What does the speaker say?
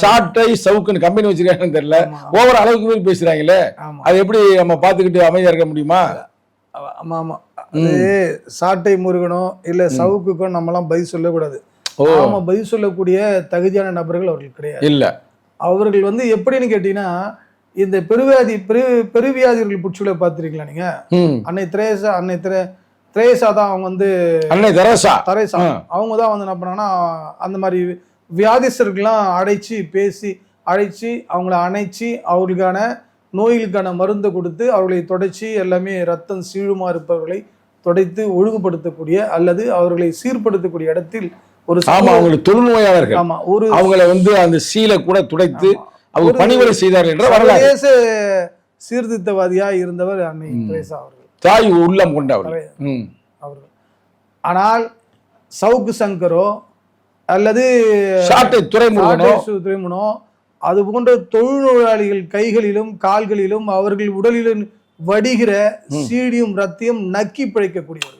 சாட்டை சவுக்குன்னு கம்பெனி வச்சிருக்காங்கன்னு தெரியல. ஓவர் அளவுக்கு மேல் பேசுறாங்களே, அது எப்படி நம்ம பார்த்துக்கிட்டு அமைதியா இருக்க முடியுமா? ஆமா ஆமா, அது சாட்டை முருகனோ இல்ல சவுக்குக்கோ நம்மலாம் பதில் சொல்லக்கூடாது. ஆமா, பதில் சொல்லக்கூடிய தகுதியான நபர்கள் அவர்கள் கிடையாது. இல்ல, அவர்கள் வந்து எப்படின்னு கேட்டீங்கன்னா, இந்த பெருவியாதிகள் புற்றுல பார்த்திருக்கீங்களா நீங்க? அன்னை திரேசா தான் அவங்க வந்து, அன்னை தெரசா அவங்க தான் வந்து என்ன பண்ணாங்கன்னா, அந்த மாதிரி வியாதிஸ்தர்கள்லாம் அழைச்சி அவங்கள அணைச்சி அவர்களுக்கான நோய்களுக்கான மருந்தை கொடுத்து அவர்களை தொடச்சி எல்லாமே ரத்தம் சீழுமா இருப்பவர்களை தொடைத்து ஒழுங்குபடுத்தக்கூடிய அல்லது அவர்களை சீர்படுத்தக்கூடிய இடத்தில் ஒரு அவங்களுக்கு தொழுநோயாளர்கள், ஆமா, ஒரு அவங்களை வந்து அந்த சீலை கூட துடைத்து அவங்க பணிவிடை செய்தார் என்ற வரலாறு. சீர்திருத்தவாதியா இருந்தவர் அன்னை தெரேசா அவர்கள், தாய் உள்ளம் கொண்டவர் அவர்கள். ஆனால் சவுக்கு சங்கரோ அல்லது சாட்டை துரைமுருகனோ அது போன்ற தொழில்நோயாளிகள் கைகளிலும் கால்களிலும் அவர்கள் உடலிலும் வடிகிற சீடியும் ரத்தியம் நக்கி பிழைக்கக்கூடியவர்கள்.